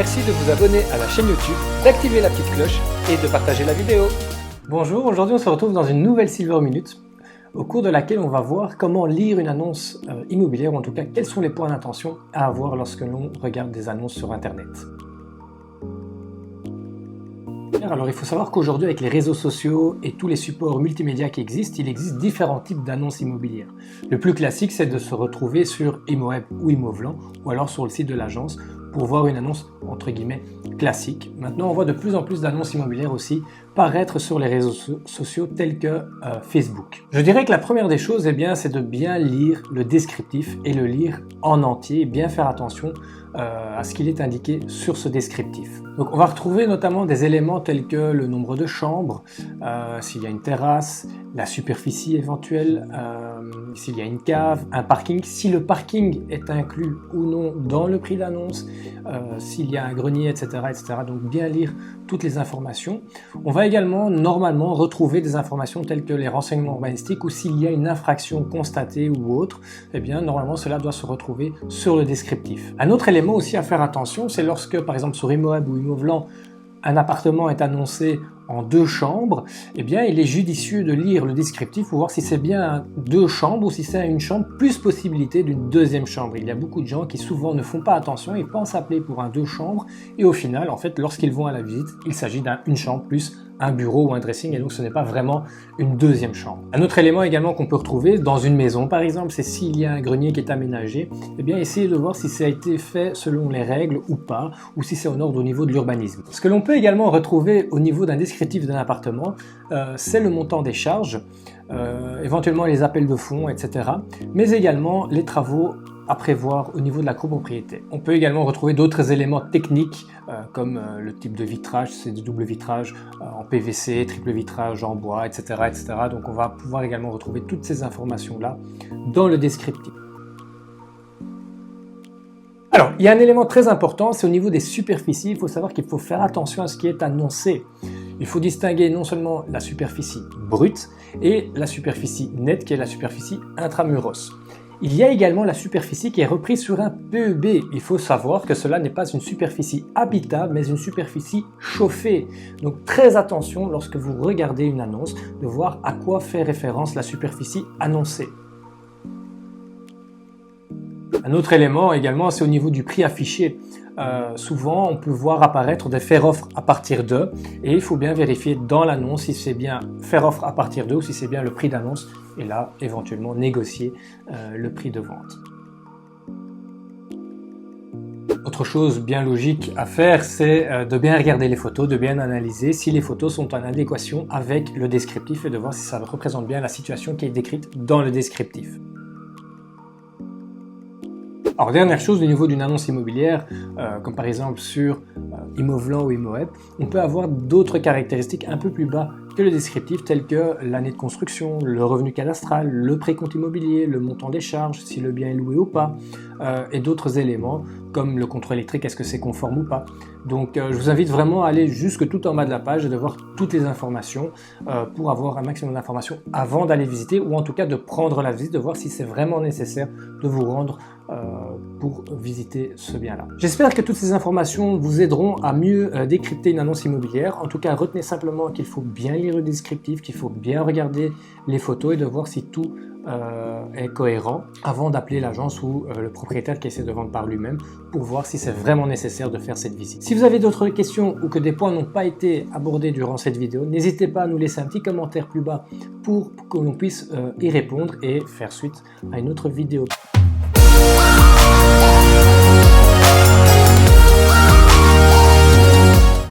Merci de vous abonner à la chaîne YouTube, d'activer la petite cloche et de partager la vidéo. Bonjour, aujourd'hui on se retrouve dans une nouvelle Silver Minute au cours de laquelle on va voir comment lire une annonce immobilière, ou en tout cas quels sont les points d'attention à avoir lorsque l'on regarde des annonces sur Internet. Alors il faut savoir qu'aujourd'hui avec les réseaux sociaux et tous les supports multimédia qui existent, il existe différents types d'annonces immobilières. Le plus classique c'est de se retrouver sur ImoWeb ou Imovlan ou alors sur le site de l'agence pour voir une annonce entre guillemets classique. Maintenant on voit de plus en plus d'annonces immobilières aussi paraître sur les réseaux sociaux tels que Facebook. Je dirais que la première des choses c'est de bien lire le descriptif et le lire en entier et bien faire attention à ce qu'il est indiqué sur ce descriptif. Donc on va retrouver notamment des éléments tels que le nombre de chambres, s'il y a une terrasse, la superficie éventuelle, s'il y a une cave, un parking, si le parking est inclus ou non dans le prix d'annonce, s'il y a un grenier, etc., etc. Donc bien lire toutes les informations. On va également normalement retrouver des informations telles que les renseignements urbanistiques ou s'il y a une infraction constatée ou autre, normalement cela doit se retrouver sur le descriptif. Un autre élément aussi à faire attention, c'est lorsque par exemple sur ImoWeb ou Imovlan, un appartement est annoncé en 2 chambres, il est judicieux de lire le descriptif pour voir si c'est bien 2 chambres ou si c'est une chambre plus possibilité d'une 2e chambre. Il y a beaucoup de gens qui souvent ne font pas attention et pensent appeler pour un 2 chambres et au final, en fait, lorsqu'ils vont à la visite, il s'agit d'une chambre plus un bureau ou un dressing et donc ce n'est pas vraiment une 2e chambre. Un autre élément également qu'on peut retrouver dans une maison par exemple, c'est s'il y a un grenier qui est aménagé, essayez de voir si ça a été fait selon les règles ou pas, ou si c'est en ordre au niveau de l'urbanisme. Ce que l'on peut également retrouver au niveau d'un descriptif d'un appartement, c'est le montant des charges, éventuellement les appels de fonds, etc. Mais également les travaux à prévoir au niveau de la copropriété. On peut également retrouver d'autres éléments techniques comme le type de vitrage, c'est du double vitrage en PVC, triple vitrage en bois, etc., etc. Donc on va pouvoir également retrouver toutes ces informations-là dans le descriptif. Alors, il y a un élément très important, c'est au niveau des superficies. Il faut savoir qu'il faut faire attention à ce qui est annoncé. Il faut distinguer non seulement la superficie brute et la superficie nette qui est la superficie intramuros. Il y a également la superficie qui est reprise sur un PEB. Il faut savoir que cela n'est pas une superficie habitable, mais une superficie chauffée. Donc très attention lorsque vous regardez une annonce, de voir à quoi fait référence la superficie annoncée. Un autre élément également, c'est au niveau du prix affiché. Souvent, on peut voir apparaître des faire offre à partir de, et il faut bien vérifier dans l'annonce si c'est bien faire offre à partir de ou si c'est bien le prix d'annonce, et là, éventuellement, négocier le prix de vente. Autre chose bien logique à faire, c'est de bien regarder les photos, de bien analyser si les photos sont en adéquation avec le descriptif et de voir si ça représente bien la situation qui est décrite dans le descriptif. Alors dernière chose au niveau d'une annonce immobilière, comme par exemple sur Imovlan ou ImoWeb, on peut avoir d'autres caractéristiques un peu plus bas que le descriptif, telles que l'année de construction, le revenu cadastral, le précompte immobilier, le montant des charges, si le bien est loué ou pas, et d'autres éléments comme le contrôle électrique, est-ce que c'est conforme ou pas. Donc je vous invite vraiment à aller jusque tout en bas de la page et de voir toutes les informations pour avoir un maximum d'informations avant d'aller visiter, ou en tout cas de prendre la visite, de voir si c'est vraiment nécessaire de vous rendre pour visiter ce bien-là. J'espère que toutes ces informations vous aideront à mieux décrypter une annonce immobilière. En tout cas, retenez simplement qu'il faut bien lire le descriptif, qu'il faut bien regarder les photos et de voir si tout est cohérent avant d'appeler l'agence ou le propriétaire qui essaie de vendre par lui-même pour voir si c'est vraiment nécessaire de faire cette visite. Si vous avez d'autres questions ou que des points n'ont pas été abordés durant cette vidéo, n'hésitez pas à nous laisser un petit commentaire plus bas pour que l'on puisse y répondre et faire suite à une autre vidéo.